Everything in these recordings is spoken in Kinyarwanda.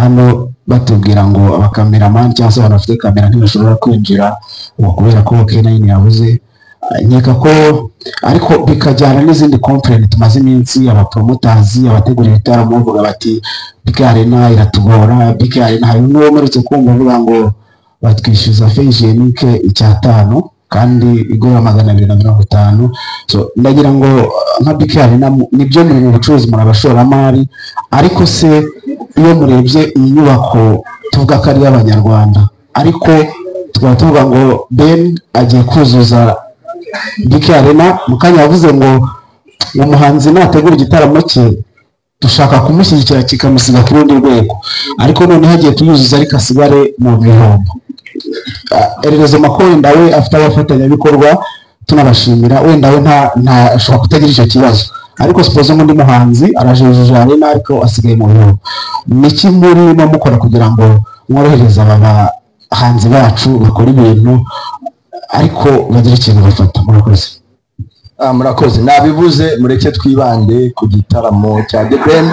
hano batubwira ngo abakameramani cyangwa se abantu bafite kamera ntibashobora kwinjira kubera ko K9 yabuze. Nkeka ko ariko bikajyana n'izindi complaint tumaze iminsi abapromoters abategura ibitaramo bavuga bati BK Arena iratugora, BK Arena hari n'uwo muretse kumva bavuga ngo batwishyuza feyjenike icyatanu kandi igura 250. So ndagira ngo nka BK Arena nibyo muri mu bucuruzi muri abashoramari, ariko se iyo murebye iyi nyubako tuvuga ko ari y'Abanyarwanda, ariko tuvuga ngo Ben agiye kuzuza BK Arena, mukanya yavuze ngo umuhanzi nategura igitaramo cye dushaka kumushyigikira kikamusiga ku rundi rwego, ariko none hagiye tuyuzuza ariko asigare mu bihombo. Erezo Makoyenda we afite abafatanyabikorwa tunabashimira, wenda we nta ashobora kutagira icyo kibazo, ariko suppose undi muhanzi arajejuje Arena ariko asigaye mu bihombo. Niki muri no mukora kugira ngo mworohereza aba hanzi bacu bakora ibintu ariko bagira ikintu bafata? Murakoze. Murakoze, nabivuze mureke twibande ku gitaramo cya TheBen.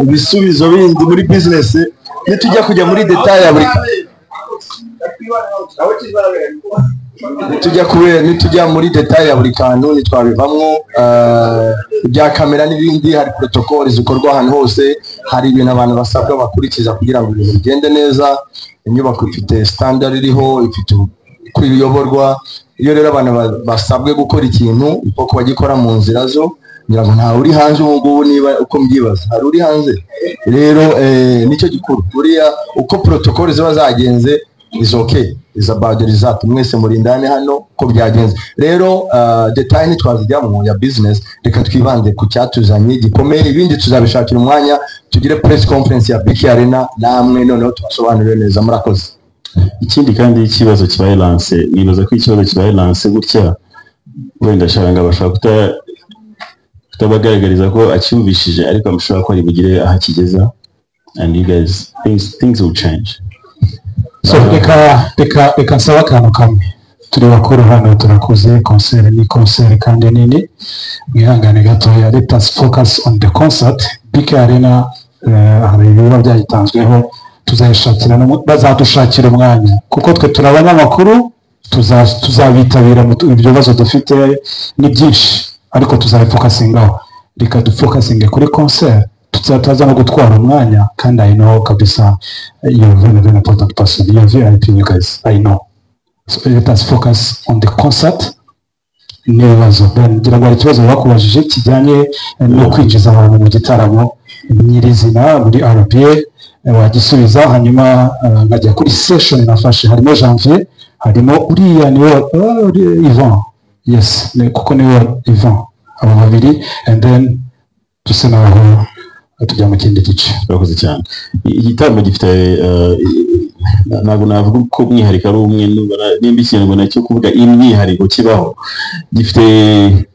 Ibisubizo bindi muri business nitujya kujya muri detail ya buri nitujya muri detail ya buri kantu nitwabivamwo. Bya kamera n'ibindi, hari protocol zikorwa ahantu hose, hari ibintu abantu basabwa bakurikiza kugira ngo ibintu bigende neza. Inyubako ifite standard iriho, ifite kuyoborwa. Iyo rero abantu basabwe gukora ikintu uko bagikora mu nzira zo, ngira ngo nta uri hanze ubu niba uko mbyibaza hari uri hanze. Rero nicyo gikuru buriya uko protocol ziba zagenze is okay, is about the result. Mwese muri ndane hano ko byagenze. Rero detail ni twazijyamo ya business, reka twibande ku cyatuzanye gikomeye, ibindi tuzabishakira umwanya tugire press conference ya BK Arena namwe noneho tubasobanurire neza. Murakoze. Ikindi kandi ikibazo kibaye lance, nibaza ko ikibazo kibaye lance gutya wenda shanga bashaka kutabagaragariza ko acyumvishije, ariko amushaka ko ari bugire ahakigeza, and you guys things will change. So reka nsaba akantu kamwe, turi bakuru hano turakoze, concert ni concert kandi nini, mwihangane gatoya, let us focus on the concert. BK Arena hari ibiba byagitanzweho, tuzayishakira bazadushakira umwanya kuko twe turabanya amakuru, tuzabitabira ibyo bibazo dufite ni byinshi, ariko tuzabifokasingaho. Reka dufokasinge kuri concert, tutaza no gutwara umwanya, kandi I know kabisa you're very important person, you're VIP, you guys, I know. So let us focus on the concert. Nibazo ngira ngo ikibazo bakubajije kijyanye no kwinjiza abantu mu gitaramo nyirizina muri RPA wagisubiza, hanyuma nkajya kuri session nafashe, harimo Janvier, harimo uriya niwe Ivan, yes kuko niwe Ivan, abo babiri, and then tusenaho tujya mu kindi gice. Urakoze cyane. Igitaramo gifite ntabwo navuga ko umwihariko ari umwe, nimba ikintu ngo nacyo kuvuga imyihariko kibaho, gifite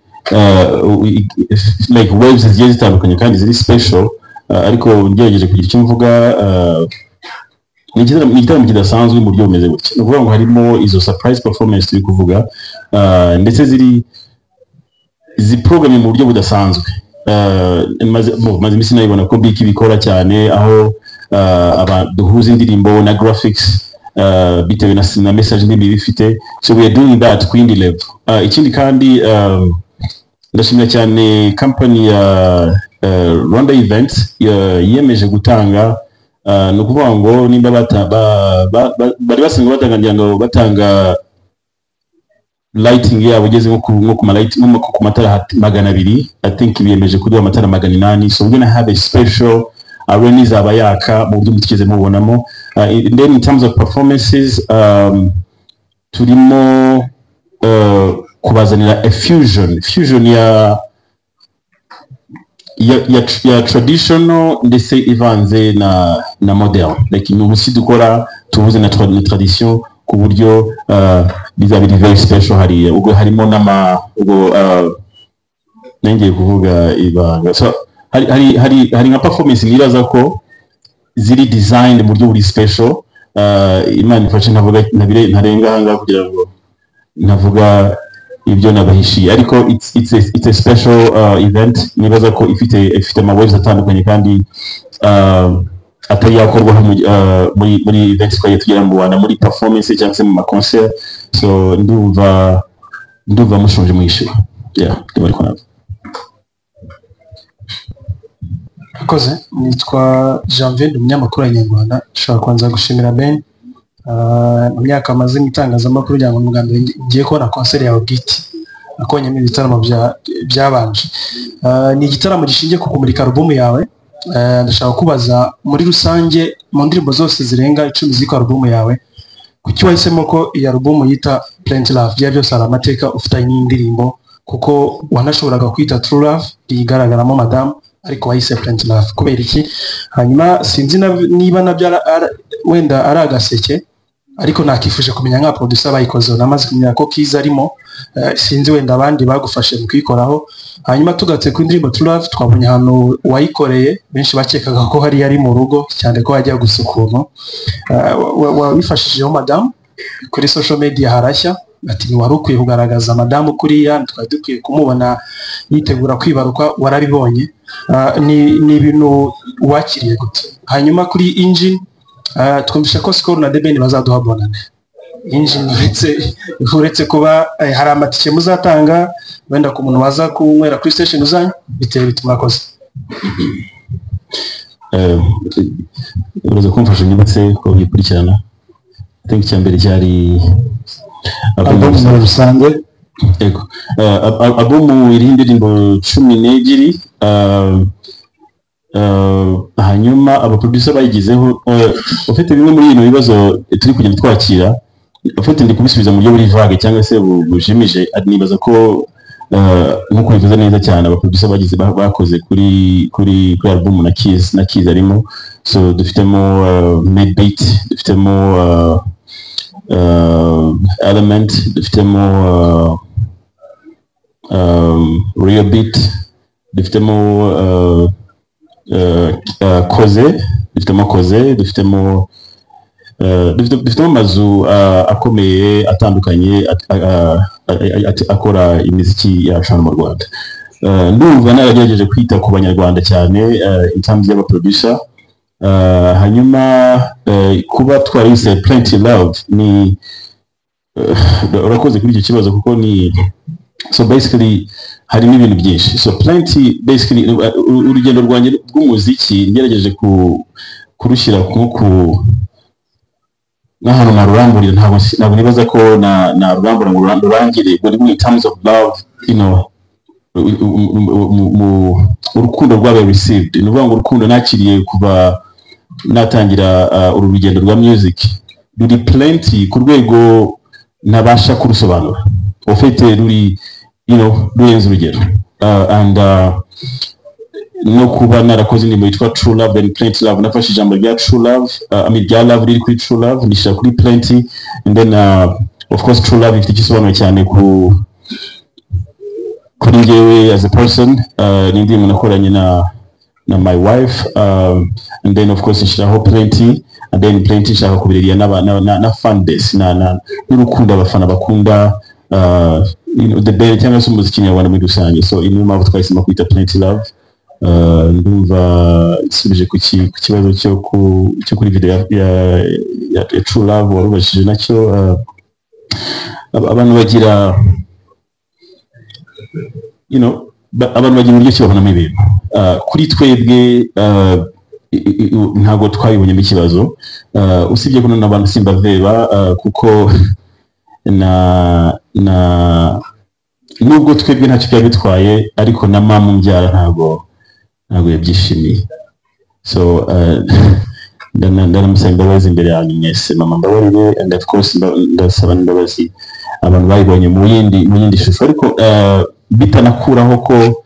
like waves zigiye zitandukanye kandi ziri special, ariko ngerageje kugira icyo mvuga. Ni igitaramo kidasanzwe mu buryo bumeze gutya, ni ukuvuga ngo harimo izo surprise performance turi kuvuga, ndetse ziprogramye mu buryo budasanzwe. Maze iminsi nayibona ko BK bikora cyane, aho duhuza indirimbo na graphics bitewe na message n'ibindi bifite. So we are doing that ku yindi level. Ikindi kandi ndashimira cyane company ya Rwanda Events yemeje gutanga, no kuvuga ngo nimba bari basanzwe batanga lighting yabo ugeze nko ku matara 200. I think biyemeje kuduha amatara 800. So we're going to have a special arena izaba yaka mu buryo mutigeze mubonamo. And then in terms of performances, turimo kubazanira a fusion ya traditional ndetse ivanze na modern, like ni umusi dukora tuvuze na tradition ku buryo bizabiri very special. Hariya ubwo harimo nengeye kuvuga ibanga. So hari nka performance nibaza ko ziri designed mu buryo buri special. Imana ifashe ntarenga hanga kugira ngo navuga ibyo nabahishiye, ariko it's a special event. Nibaza ko ifite ama waves atandukanye kandi atari yakorwaho muri events twagiye tugira mu Rwanda muri performance cyangwa se mu ma concert, so ndumva mushonje mwishyura bari kona. Akoze nitwa Janvier umunyamakuru wa Nyarwanda. Nshaka kwanza gushimira Ben mu myaka amaze mu itangazamakuru kugira ngo muganda ngiye kubona concert yawe bwite nakonyemo ibitaramo byabanje. Ni igitaramo gishingiye ku kumurika album yawe. Ndashaka kubaza muri rusange mu ndirimbo zose zirenga 10 ziko album yawe, kuki wahisemo ko iyi album yita Plenty Love? Byose ari amateka ufitanye n'indirimbo, kuko wanashoboraga kwita True Love igaragaramo Madame, ariko wahise Plenty Love kubera iki? Hanyuma sinzi niba nabyo wenda ari agaseke, ariko nakifuje kumenya nka producer bayikoze, namaze kumenya ko Kiza arimo, sinzi wenda abandi bagufashe mu kwikoraho. Hanyuma tugatse ku indirimbo True Love twabonye hano wayikoreye, benshi bakekaga ko hari yari mu rugo cyane ko wajya gusukuma, wifashishijeho Madame kuri social media harashya ati ni wari ukwiye kugaragaza Madame kuriya, twari dukwiye kumubona yitegura kwibaruka, warabibonye. Ni ibintu wakiriye gute? Hanyuma kuri Engine twumvisha ko Skol na TheBen bazaduha bonane. Engine uretse kuba hari amatike muzatanga wenda ku muntu waza kunywera kuri station uzanye, biteye bituma akoze. Uraza kumfasha nyibutse ko yikurikirana. Think cyambere cyari album muri rusange. Yego, album iri indirimbo 12, hanyuma abaproducer bayigizeho ufite bimwe muri ibintu bibazo turi kugenda twakira, ufite ndi kubisubiza mu buryo buri vague cyangwa se bujimije. Nibaza ko nkuko bivuze neza cyane abaproducer bakoze kuri album na Kiz arimo, so dufitemo Medbeat, dufitemo Element, dufitemo Real Beat, dufitemo Koze, dufitemo amazu akomeye atandukanye akora imiziki yacu mu Rwanda. Ndumva naragerageje kwita ku banyarwanda cyane in terms y'abaproducer. Hanyuma kuba twarise Plenty Love ni urakoze kuri icyo kibazo, kuko ni so basically hari n'ibintu byinshi. So Plenty basically urugendo rwanjye rw'umuziki ngerageje kurushyira nko n'ahantu naruramburira, ntabwo nibaza ko narurambura ngo rurangire, but in terms of love, you know, urukundo rwabaye received. Ni ukuvuga ngo urukundo nakiriye kuva natangira uru rugendo rwa music ruri Plenty ku rwego nabasha kurusobanura, ufite ruri, you know, rurenze urugero. And no kuba narakoze indirimbo yitwa True Love and Plenty Love, nafashe ijambo rya True Love, rya love riri kuri True Love nishyira kuri Plenty, and then of course True Love ifite igisobanuro cyane kuri njyewe as a person. Ni indirimbo nakoranye na my wife, and then of course nshiraho Plenty, and then Plenty nshaka kubiririya na fan base n'urukundo abafana bakunda TheBen cyangwa se umuziki nyarwanda muri rusange. So niyo mpamvu twahisemo kwita Plenty Love. Ndumva nsubije ku kibazo cyo kuri video ya True Love warubashije nacyo. Abantu bagira, you know, abantu bagira uburyo ki babonamo ibintu. Kuri twebwe ntabwo twabibonyemo ikibazo, usibye ko n'abantu simbaveba, kuko nubwo twebwe ntacyo byari bitwaye, ariko na mama umbyara ntabwo yabyishimiye. So ndanamusaba imbabazi imbere yanyu mwese, mama mbabarire, and of course ndasaba imbabazi abantu bayibonye mu yindi shusho, ariko bitanakuraho ko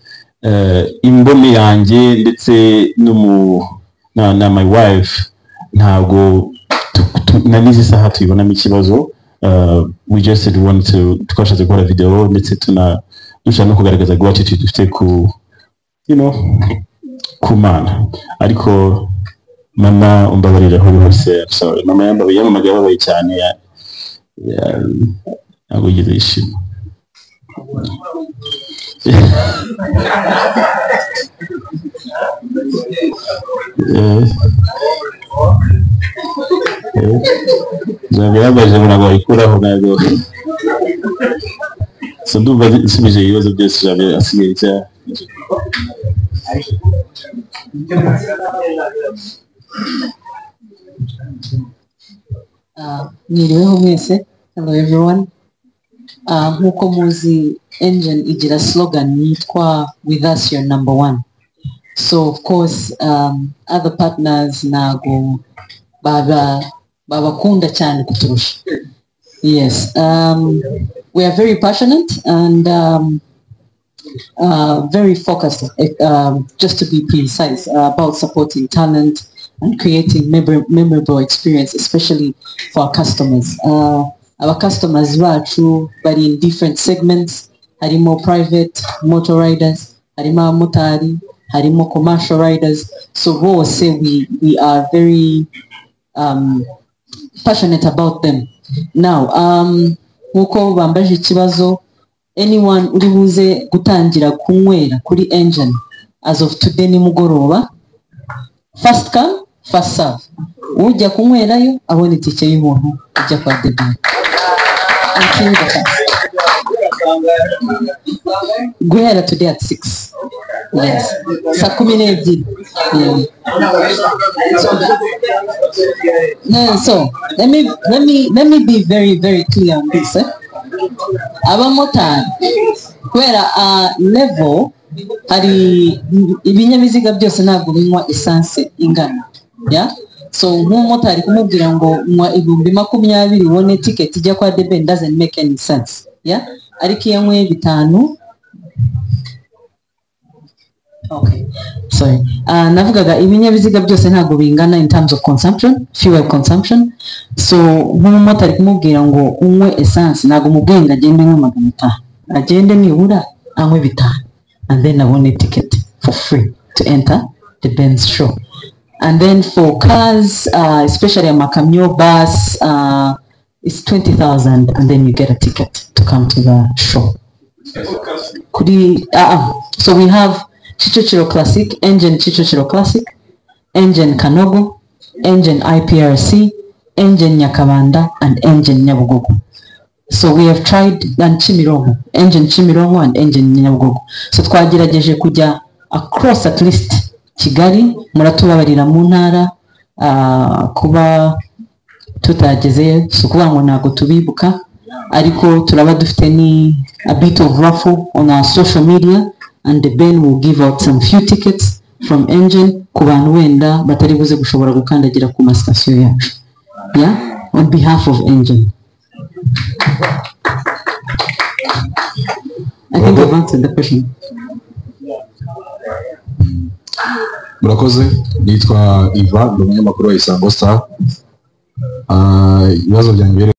imbone yanjye ndetse na my wife ntabwo na n'izi saha tuyibonamo ikibazo. We just want to twashatse gukora video ndetse dushaka no kugaragaza gratitude dufite you know, ku Mana. Ariko mama umbabarira aho hose, sorry mama yamamagaye cyane, ntabwo yigeze yishima. Zabibabaje ntabwo bayikuraho ntabwo. So ndumva isubije ibibazo byose Javier asigaye cya. Mwiriweho mwese. Hello everyone. Nkuko muzi engine igira slogan yitwa with us you're number one. So of course other partners nago babakunda cyane kuturusha. Yes, we are very passionate and very focused, just to be precise, about supporting talent and creating memorable experience, especially for our customers. Our customers bacu bari in different segments. Harimo private motor riders, harimo motari, harimo commercial riders. So bose we are very passionate about them. Now, nkuko bambaje ikibazo, anyone uri buze gutangira kunywera kuri engine as of today ni mugoroba, first come first serve. Ujya kunywerayo abone itike y'umuntu ujya kwa TheBen. Guhera today at 6. Yes. Saa 12. So let me be very clear on this. Abamotari kubera level hari ibinyabiziga byose ntabwo binywa essence ingana. Yeah? So nk'umumotari kumubwira ngo mwa 20,000 ubone ticket ijya kwa TheBen doesn't make any sense. Yeah? Ariko iyo mwe 5. Okay, sorry. Navugaga ibinyabiziga byose ntabwo bingana in terms of consumption, fuel consumption. So nk'umumotari kumubwira ngo unywe essence ntabwo mubwenga agende nko 500. Agende nibura anywe 5 and then abone ticket for free to enter TheBen's show. And then for cars, especially a makamyo bus, it's 20,000 and then you get a ticket to come to the show. Kuri, so we have Chichochiro Classic, engine Chichochiro Classic, engine Kanogo, engine IPRC, engine Nyakabanda, and engine Nyabugogo. So we have tried Chimirongo, engine Chimirongo and engine Nyabugogo. So twagerageje kujya across at least Kigali, muratubabarira mu ntara kuba tutagezeyo, so kuba ngo ntago tubibuka, ariko turaba dufite ni a bit of raffle on our social media, and TheBen will give out some few tickets from engine ku bantu wenda batari buze gushobora gukandagira ku mastation yacu. Yeah, on behalf of engine. I think I've answered the question. Murakoze, nitwa Iva, umunyamakuru wa Isango Star. Ibibazo byanjye